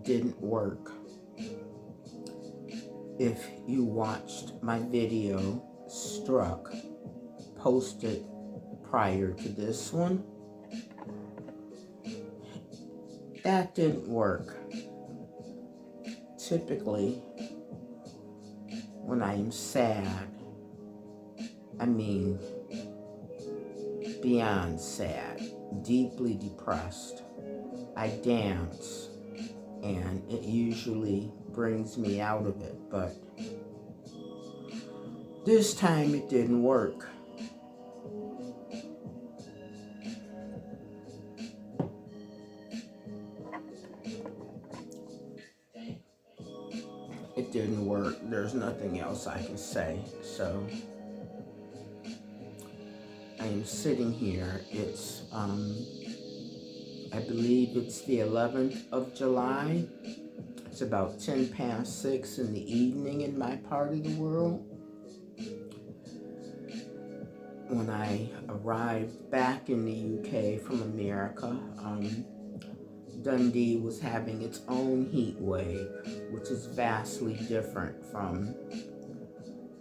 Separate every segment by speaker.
Speaker 1: didn't work. If you watched my video, Struck, posted prior to this one, that didn't work. Typically, when I am sad, I mean beyond sad, deeply depressed, I dance, and it usually brings me out of it, but this time it didn't work. It didn't work. There's nothing else I can say. So I am sitting here. It's I believe it's the 11th of July. It's about 10 past 6 in the evening in my part of the world. When I arrived back in the UK from America, Dundee was having its own heat wave, which is vastly different from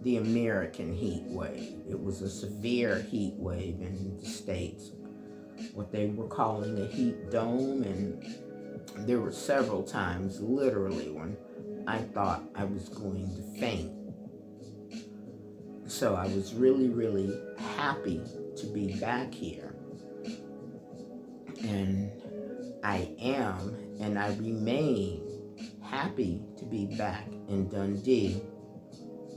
Speaker 1: the American heat wave. It was a severe heat wave in the States, what they were calling a heat dome, and there were several times, literally, when I thought I was going to faint. So I was really, really happy to be back here. And I am, and I remain happy to be back in Dundee,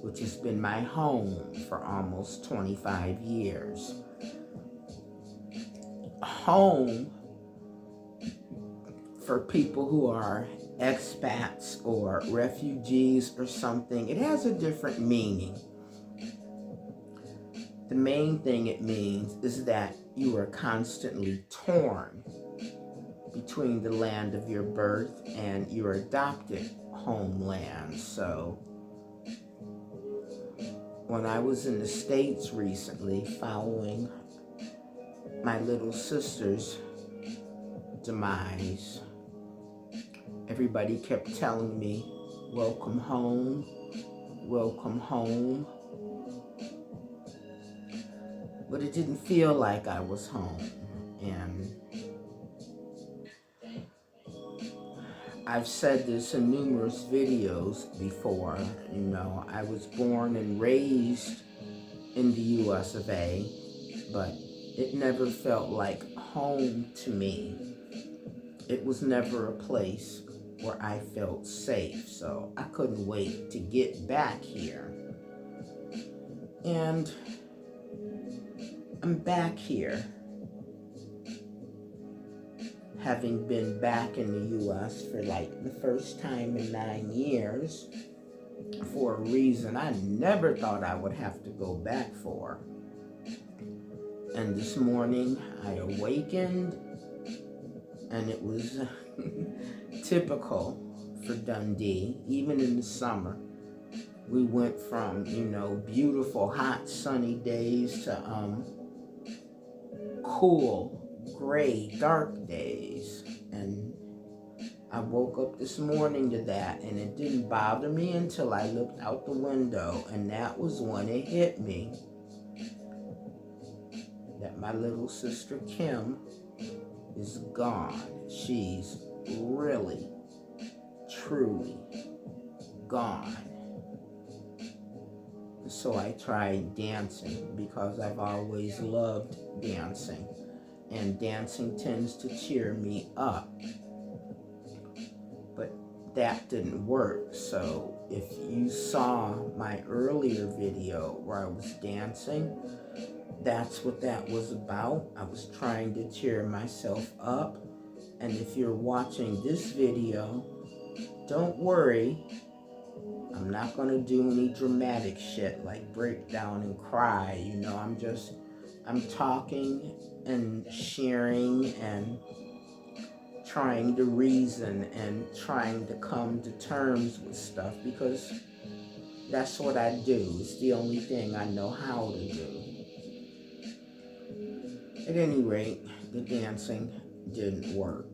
Speaker 1: which has been my home for almost 25 years. Home, for people who are expats or refugees or something, it has a different meaning. The main thing it means is that you are constantly torn between the land of your birth and your adopted homeland. So when I was in the States recently following my little sister's demise, everybody kept telling me, welcome home, welcome home. But it didn't feel like I was home. And I've said this in numerous videos before. You know, I was born and raised in the US of A, but it never felt like home to me. It was never a place where I felt safe, so I couldn't wait to get back here. And I'm back here, having been back in the US for like the first time in 9 years, for a reason I never thought I would have to go back for. And this morning I awakened, and it was typical for Dundee. Even in the summer, we went from, beautiful, hot, sunny days to cool, gray, dark days. And I woke up this morning to that, and it didn't bother me until I looked out the window, and that was when it hit me that my little sister Kim is gone. She's really, truly gone. So I tried dancing because I've always loved dancing, and dancing tends to cheer me up. But that didn't work. So if you saw my earlier video where I was dancing, that's what that was about. I was trying to cheer myself up. And if you're watching this video, don't worry. I'm not going to do any dramatic shit like break down and cry. I'm talking and sharing and trying to reason and trying to come to terms with stuff, because that's what I do. It's the only thing I know how to do. At any rate, the dancing didn't work.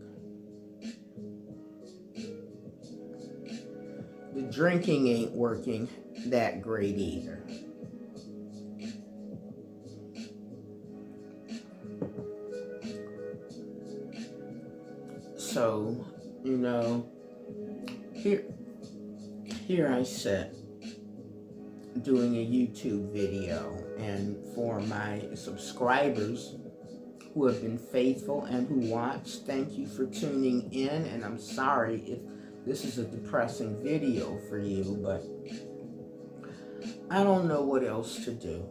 Speaker 1: the drinking ain't working that great either. So, you know, here I sit doing a YouTube video, and for my subscribers who have been faithful and who watch, thank you for tuning in, and I'm sorry if this is a depressing video for you, but I don't know what else to do.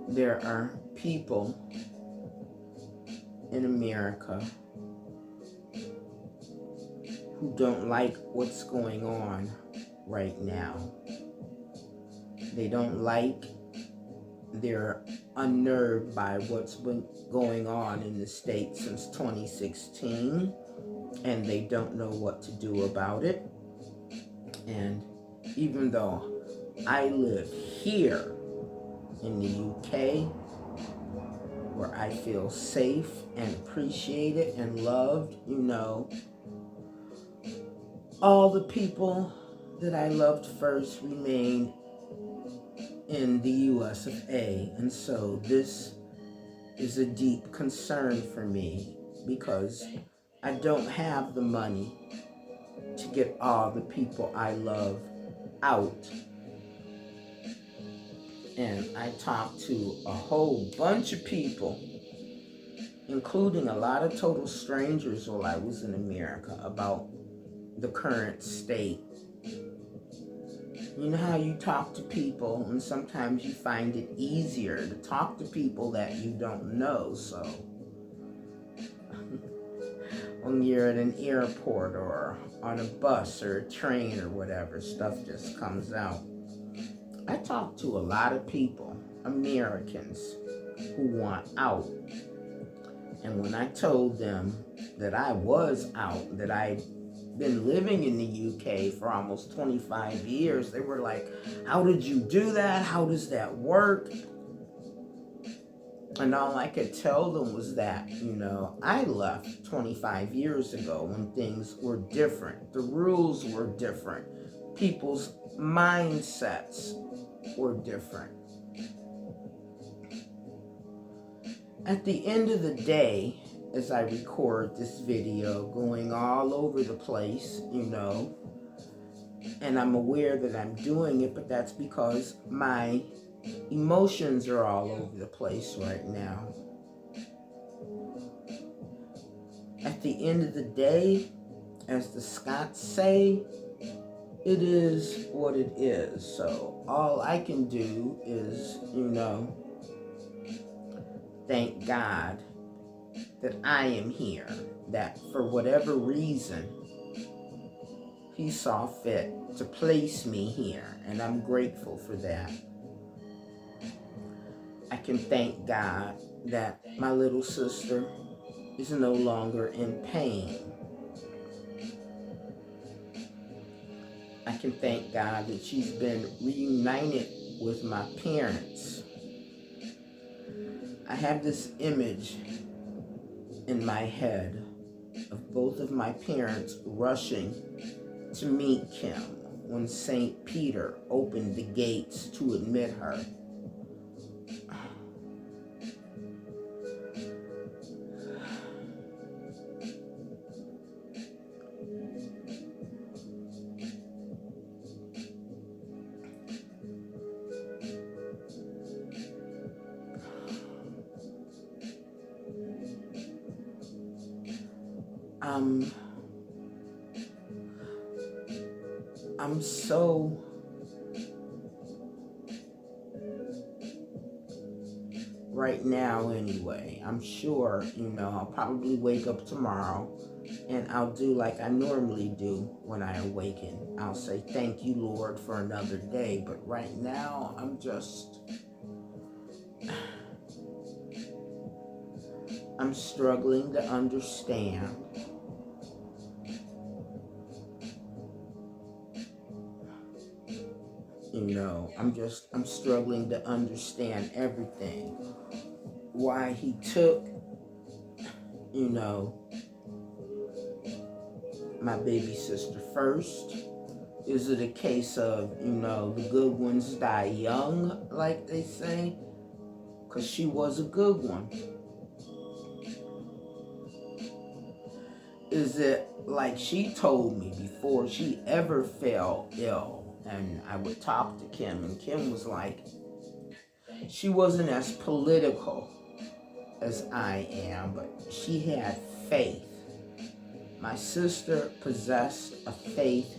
Speaker 1: There are people in America who don't like what's going on right now. They don't like, they're unnerved by what's been going on in the state since 2016, and they don't know what to do about it. And even though I live here in the UK, where I feel safe and appreciated and loved, you know, all the people that I loved first remain in the US of A. And so this is a deep concern for me, because I don't have the money to get all the people I love out. And I talked to a whole bunch of people, including a lot of total strangers while I was in America, about the current state. You know how you talk to people, and sometimes you find it easier to talk to people that you don't know. So when you're at an airport or on a bus or a train or whatever, stuff just comes out. I talked to a lot of people, Americans, who want out. And when I told them that I was out, that I'd been living in the UK for almost 25 years, they were like, how did you do that? How does that work? And all I could tell them was that, you know, I left 25 years ago when things were different. The rules were different. People's mindsets were different. At the end of the day, as I record this video, going all over the place, you know, and I'm aware that I'm doing it, but that's because my emotions are all over the place right now. At the end of the day, as the Scots say, it is what it is. So all I can do is, you know, thank God that I am here, that for whatever reason, He saw fit to place me here, and I'm grateful for that. I can thank God that my little sister is no longer in pain. I can thank God that she's been reunited with my parents. I have this image in my head of both of my parents rushing to meet Kim when St. Peter opened the gates to admit her. I'm so right now anyway. I'm sure, you know, I'll probably wake up tomorrow and I'll do like I normally do when I awaken. I'll say, thank you, Lord, for another day. But right now, I'm struggling to understand I'm struggling to understand everything. Why he took, my baby sister first. Is it a case of, the good ones die young, like they say? Because she was a good one. Is it like she told me before she ever fell ill, and I would talk to Kim, and Kim was like, she wasn't as political as I am, but she had faith. My sister possessed a faith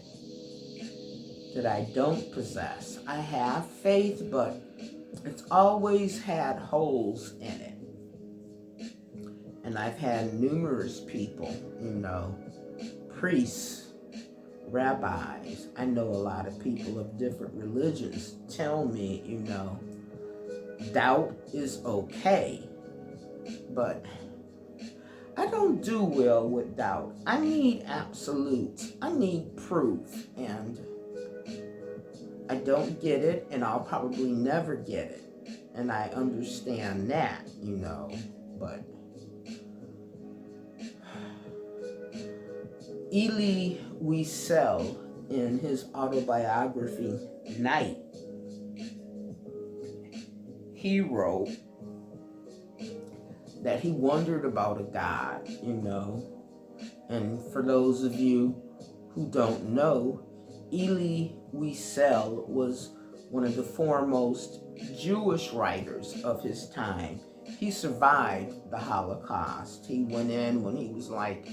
Speaker 1: that I don't possess. I have faith, but it's always had holes in it. And I've had numerous people, priests, rabbis. I know a lot of people of different religions tell me, doubt is okay. But I don't do well with doubt. I need absolutes. I need proof. And I don't get it, and I'll probably never get it. And I understand that, but Elie Wiesel, in his autobiography, Night, he wrote that he wondered about a God, And for those of you who don't know, Elie Wiesel was one of the foremost Jewish writers of his time. He survived the Holocaust. He went in when he was like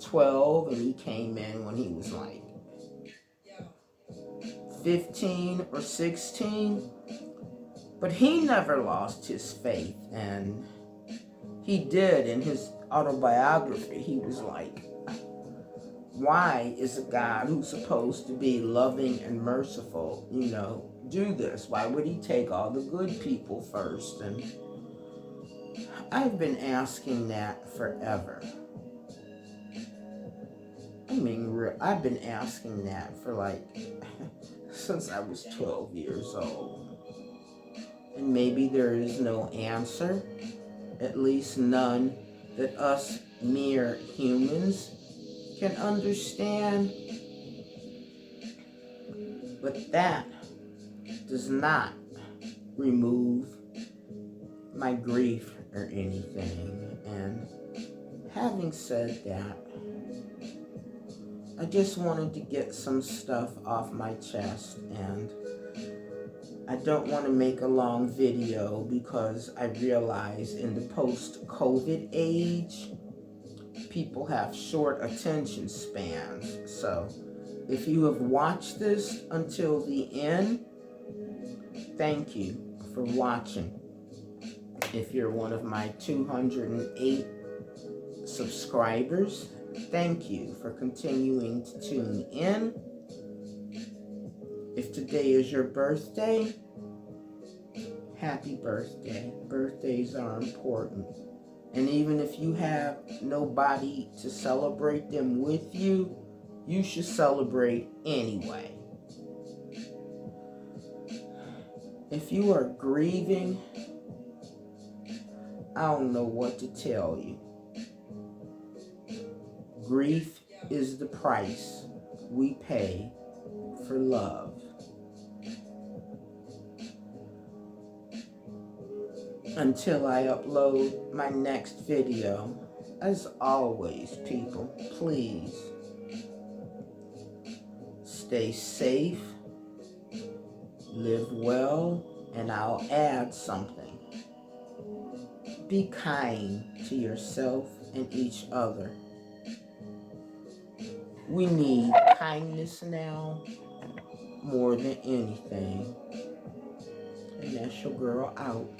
Speaker 1: 12, and he came in when he was like 15 or 16. But he never lost his faith, and he did in his autobiography. He was like, why is a God who's supposed to be loving and merciful, do this? Why would he take all the good people first? And I've been asking that forever. I've been asking that for since I was 12 years old. And maybe there is no answer, at least none that us mere humans can understand. But that does not remove my grief or anything. And having said that, I just wanted to get some stuff off my chest, and I don't want to make a long video because I realize in the post-COVID age, people have short attention spans. So if you have watched this until the end, thank you for watching. If you're one of my 208 subscribers, thank you for continuing to tune in. If today is your birthday, happy birthday. Birthdays are important. And even if you have nobody to celebrate them with you, you should celebrate anyway. If you are grieving, I don't know what to tell you. Grief is the price we pay for love. Until I upload my next video, as always, people, please stay safe, live well, and I'll add something. Be kind to yourself and each other. We need kindness now more than anything. And that's your girl out.